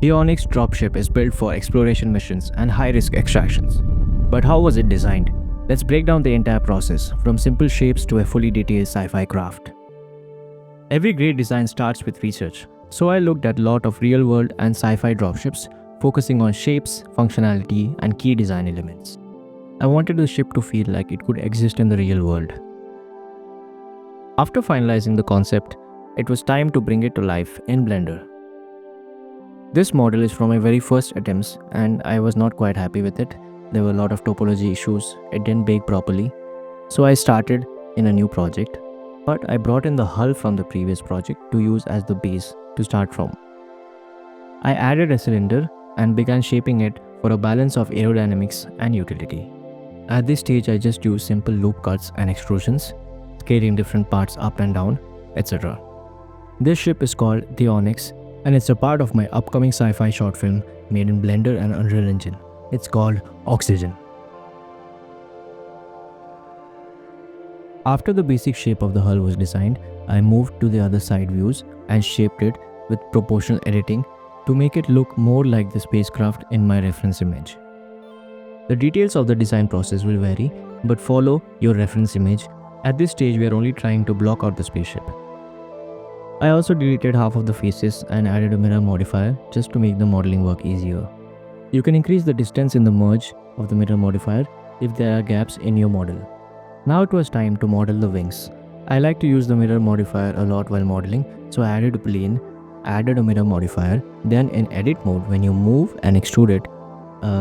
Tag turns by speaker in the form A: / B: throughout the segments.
A: The Onyx dropship is built for exploration missions and high-risk extractions. But how was it designed? Let's break down the entire process, from simple shapes to a fully detailed sci-fi craft. Every great design starts with research, so I looked at a lot of real-world and sci-fi dropships, focusing on shapes, functionality, and key design elements. I wanted the ship to feel like it could exist in the real world. After finalizing the concept, it was time to bring it to life in Blender. This model is from my very first attempts and I was not quite happy with it. There were a lot of topology issues, it didn't bake properly. So I started in a new project, but I brought in the hull from the previous project to use as the base to start from. I added a cylinder and began shaping it for a balance of aerodynamics and utility. At this stage I just used simple loop cuts and extrusions, scaling different parts up and down, etc. This ship is called the Onyx and it's a part of my upcoming sci-fi short film made in Blender and Unreal Engine. It's called Oxygen. After the basic shape of the hull was designed, I moved to the other side views and shaped it with proportional editing to make it look more like the spacecraft in my reference image. The details of the design process will vary, but follow your reference image. At this stage, we are only trying to block out the spaceship. I also deleted half of the faces and added a mirror modifier just to make the modeling work easier. You can increase the distance in the merge of the mirror modifier if there are gaps in your model. Now it was time to model the wings. I like to use the mirror modifier a lot while modeling, so I added a plane, added a mirror modifier, then in edit mode when you move and extrude it,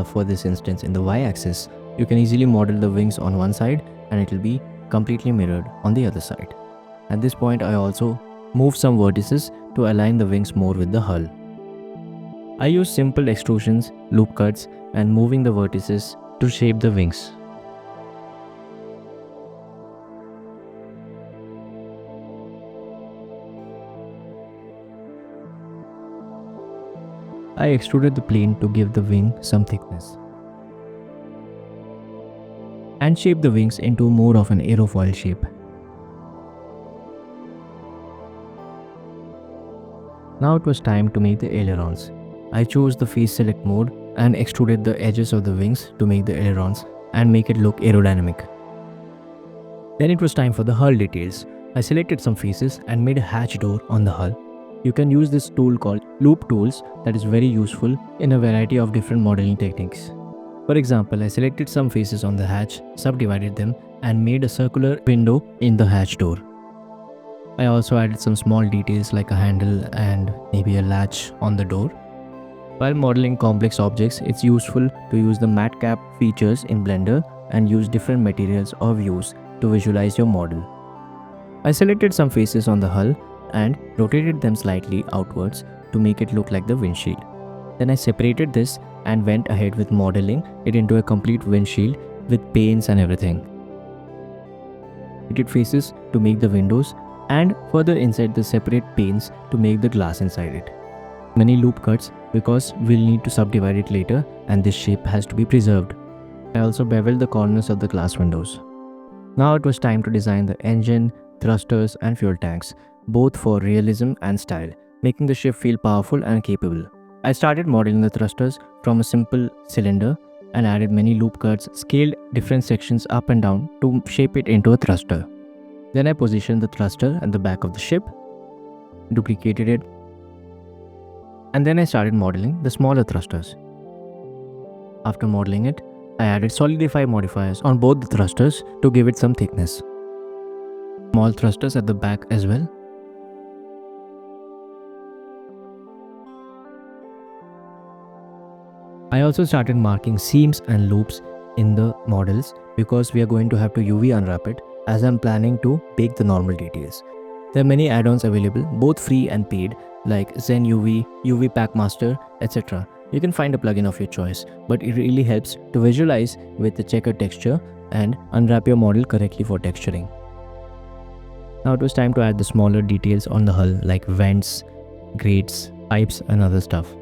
A: for this instance in the y-axis, you can easily model the wings on one side and it will be completely mirrored on the other side. At this point I also moved some vertices to align the wings more with the hull. I used simple extrusions, loop cuts and moving the vertices to shape the wings. I extruded the plane to give the wing some thickness and shaped the wings into more of an aerofoil shape. Now it was time to make the ailerons. I chose the face select mode and extruded the edges of the wings to make the ailerons and make it look aerodynamic. Then it was time for the hull details. I selected some faces and made a hatch door on the hull. You can use this tool called Loop Tools that is very useful in a variety of different modeling techniques. For example, I selected some faces on the hatch, subdivided them and made a circular window in the hatch door. I also added some small details like a handle and maybe a latch on the door. While modeling complex objects, it's useful to use the matte cap features in Blender and use different materials or views to visualize your model. I selected some faces on the hull and rotated them slightly outwards to make it look like the windshield. Then I separated this and went ahead with modeling it into a complete windshield with panes and everything. It faces to make the windows and further inside the separate panes to make the glass inside it. Many loop cuts because we'll need to subdivide it later and this shape has to be preserved. I also beveled the corners of the glass windows. Now it was time to design the engine, thrusters and fuel tanks, both for realism and style, making the ship feel powerful and capable. I started modeling the thrusters from a simple cylinder and added many loop cuts, scaled different sections up and down to shape it into a thruster. Then I positioned the thruster at the back of the ship, duplicated it, and then I started modeling the smaller thrusters. After modeling it, I added solidify modifiers on both the thrusters to give it some thickness. Small thrusters at the back as well. I also started marking seams and loops in the models because we are going to have to UV unwrap it as I'm planning to bake the normal details. There are many add-ons available, both free and paid, like Zen UV, UV Packmaster, etc. You can find a plugin of your choice, but it really helps to visualize with the checkered texture and unwrap your model correctly for texturing. Now it was time to add the smaller details on the hull like vents, grates, pipes and other stuff.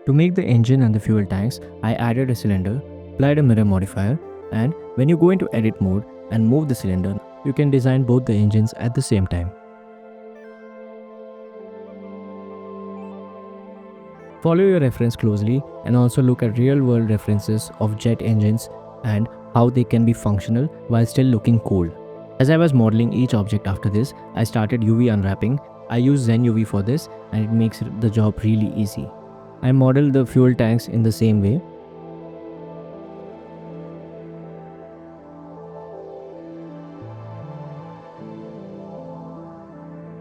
A: To make the engine and the fuel tanks, I added a cylinder, applied a mirror modifier, and when you go into edit mode and move the cylinder, you can design both the engines at the same time. Follow your reference closely and also look at real-world references of jet engines and how they can be functional while still looking cool. As I was modeling each object after this, I started UV unwrapping. I use Zen UV for this and it makes the job really easy. I modeled the fuel tanks in the same way.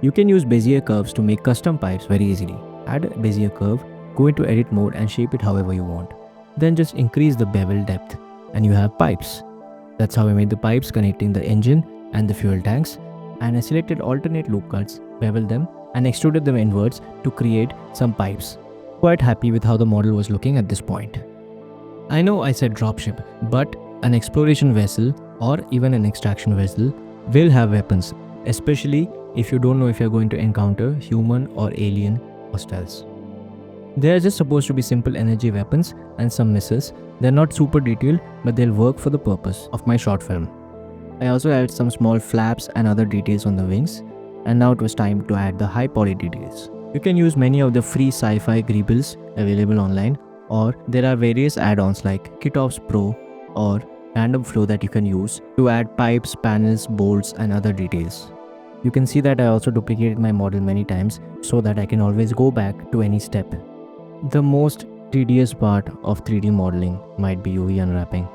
A: You can use Bezier curves to make custom pipes very easily. Add a Bezier curve, go into edit mode and shape it however you want. Then just increase the bevel depth and you have pipes. That's how I made the pipes connecting the engine and the fuel tanks, and I selected alternate loop cuts, beveled them and extruded them inwards to create some pipes. Quite happy with how the model was looking at this point. I know I said dropship, but an exploration vessel or even an extraction vessel will have weapons, especially if you don't know if you're going to encounter human or alien hostiles. They are just supposed to be simple energy weapons and some missiles. They're not super detailed, but they'll work for the purpose of my short film. I also added some small flaps and other details on the wings, and now it was time to add the high poly details. You can use many of the free sci-fi greebles available online, or there are various add-ons like KitOps Pro or Random Flow that you can use to add pipes, panels, bolts and other details. You can see that I also duplicated my model many times so that I can always go back to any step. The most tedious part of 3D modeling might be UV unwrapping.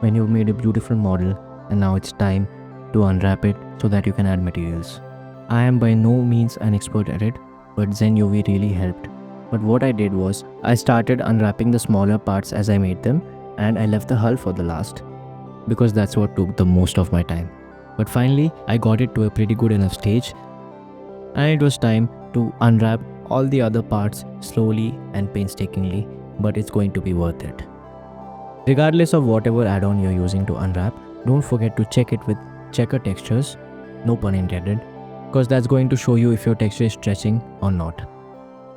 A: When you've made a beautiful model and now it's time to unwrap it so that you can add materials. I am by no means an expert at it, but Zen UV really helped. But what I did was, I started unwrapping the smaller parts as I made them, and I left the hull for the last, because that's what took the most of my time. But finally, I got it to a pretty good enough stage, and it was time to unwrap all the other parts slowly and painstakingly, but it's going to be worth it. Regardless of whatever add-on you're using to unwrap, don't forget to check it with checker textures, no pun intended, because that's going to show you if your texture is stretching or not.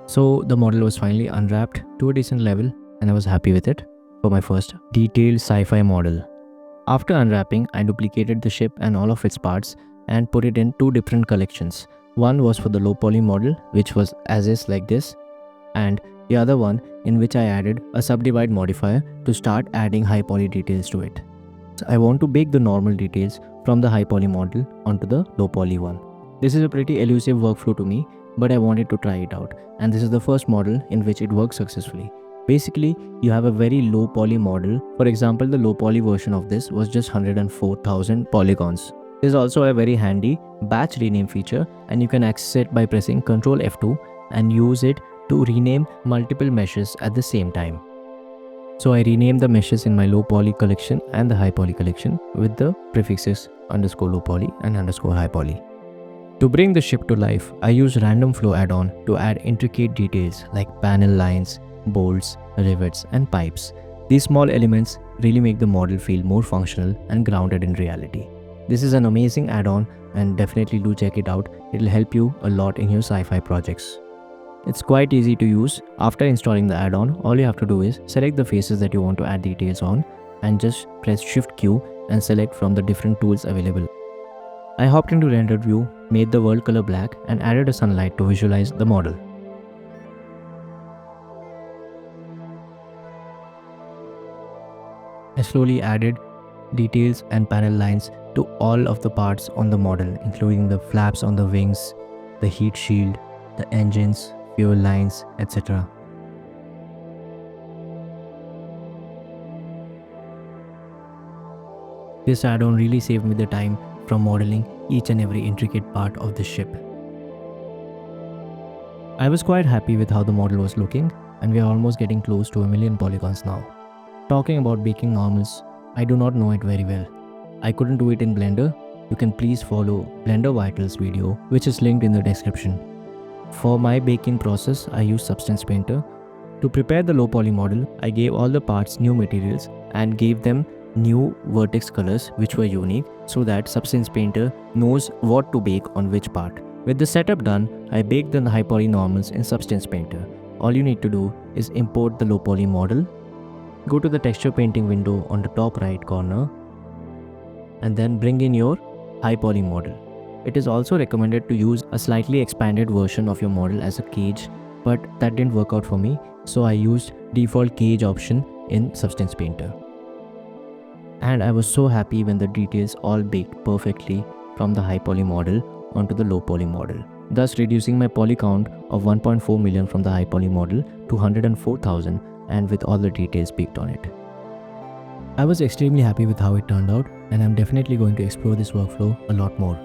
A: So the model was finally unwrapped to a decent level and I was happy with it for my first detailed sci-fi model. After unwrapping, I duplicated the ship and all of its parts and put it in two different collections. One was for the low poly model, which was as is like this, and the other one in which I added a subdivide modifier to start adding high poly details to it. I want to bake the normal details from the high poly model onto the low poly one. This is a pretty elusive workflow to me, but I wanted to try it out, and this is the first model in which it works successfully. Basically, you have a very low poly model. For example, the low poly version of this was just 104,000 polygons. There's also a very handy batch rename feature, and you can access it by pressing Ctrl F2 and use it to rename multiple meshes at the same time. So I renamed the meshes in my low poly collection and the high poly collection with the prefixes _low poly and _high poly. To bring the ship to life, I use Random Flow add-on to add intricate details like panel lines, bolts, rivets and pipes. These small elements really make the model feel more functional and grounded in reality. This is an amazing add-on and definitely do check it out. It'll help you a lot in your sci-fi projects. It's quite easy to use. After installing the add-on, all you have to do is select the faces that you want to add details on and just press Shift Q and select from the different tools available. I hopped into rendered view, made the world color black and added a sunlight to visualize the model. I slowly added details and panel lines to all of the parts on the model, including the flaps on the wings, the heat shield, the engines, fuel lines, etc. This add-on really saved me the time from modeling each and every intricate part of the ship. I was quite happy with how the model was looking, and we are almost getting close to 1,000,000 polygons now. Talking about baking normals, I do not know it very well. I couldn't do it in Blender. You can please follow Blender Vitals video, which is linked in the description. For my baking process, I use Substance Painter. To prepare the low poly model, I gave all the parts new materials and gave them new vertex colors which were unique so that Substance Painter knows what to bake on which part. With the setup done, I baked the high poly normals in Substance Painter. All you need to do is import the low poly model, go to the texture painting window on the top right corner, and then bring in your high poly model. It is also recommended to use a slightly expanded version of your model as a cage, but that didn't work out for me, so I used default cage option in Substance Painter. And I was so happy when the details all baked perfectly from the high poly model onto the low poly model, thus reducing my poly count of 1.4 million from the high poly model to 104,000, and with all the details baked on it. I was extremely happy with how it turned out, and I'm definitely going to explore this workflow a lot more.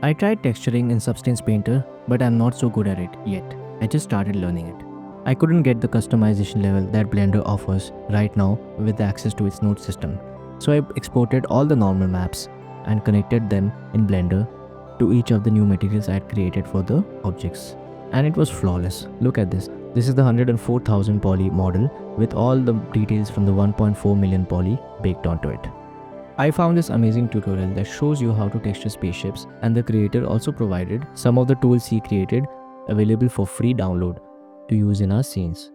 A: I tried texturing in Substance Painter, but I'm not so good at it yet. I just started learning it. I couldn't get the customization level that Blender offers right now with access to its node system, so I exported all the normal maps and connected them in Blender to each of the new materials I had created for the objects. And it was flawless. Look at this. This is the 104,000 poly model with all the details from the 1.4 million poly baked onto it. I found this amazing tutorial that shows you how to texture spaceships, and the creator also provided some of the tools he created available for free download to use in our scenes.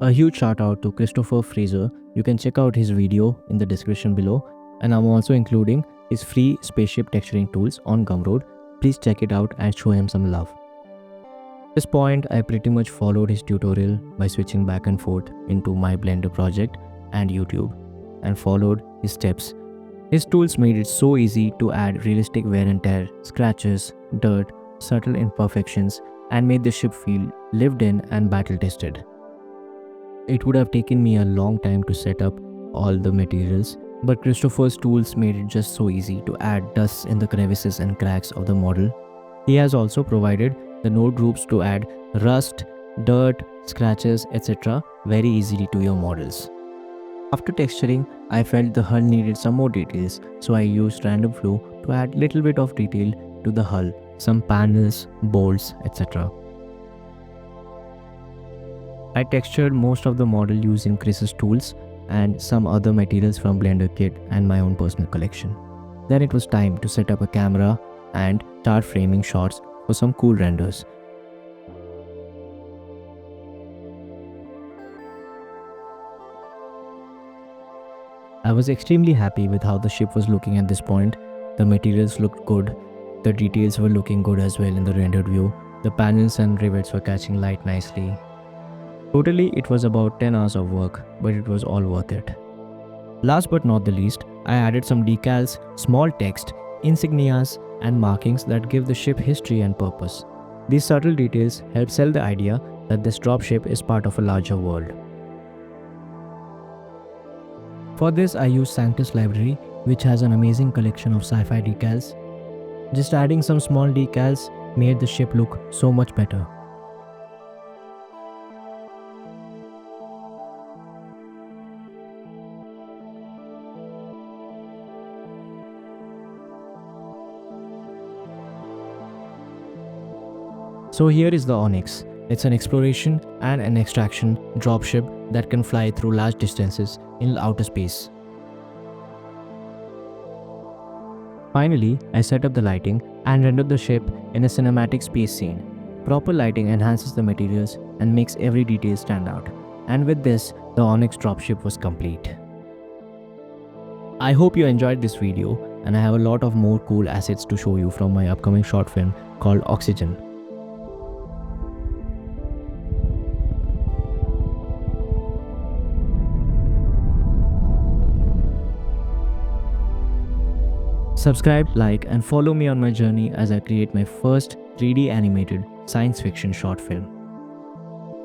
A: A huge shout out to Christopher Fraser. You can check out his video in the description below, and I'm also including his free spaceship texturing tools on Gumroad. Please check it out and show him some love. At this point, I pretty much followed his tutorial by switching back and forth into my Blender project and YouTube, and followed his steps. His tools made it so easy to add realistic wear and tear, scratches, dirt, subtle imperfections, and made the ship feel lived in and battle tested. It would have taken me a long time to set up all the materials, but Christopher's tools made it just so easy to add dust in the crevices and cracks of the model. He has also provided the node groups to add rust, dirt, scratches, etc. very easily to your models. After texturing, I felt the hull needed some more details, so I used random flow to add little bit of detail to the hull, some panels, bolts, etc. I textured most of the model using Chris's tools and some other materials from Blender kit and my own personal collection. Then it was time to set up a camera and start framing shots for some cool renders. I was extremely happy with how the ship was looking at this point. The materials looked good, the details were looking good as well in the rendered view, the panels and rivets were catching light nicely. Totally, it was about 10 hours of work, but it was all worth it. Last but not the least, I added some decals, small text, insignias, and markings that give the ship history and purpose. These subtle details help sell the idea that this dropship is part of a larger world. For this, I used Sanctus library, which has an amazing collection of sci-fi decals. Just adding some small decals made the ship look so much better. So here is the Onyx. It's an exploration and an extraction dropship that can fly through large distances in outer space. Finally, I set up the lighting and rendered the ship in a cinematic space scene. Proper lighting enhances the materials and makes every detail stand out. And with this, the Onyx dropship was complete. I hope you enjoyed this video, and I have a lot of more cool assets to show you from my upcoming short film called Oxygen. Subscribe, like, and follow me on my journey as I create my first 3D animated science fiction short film.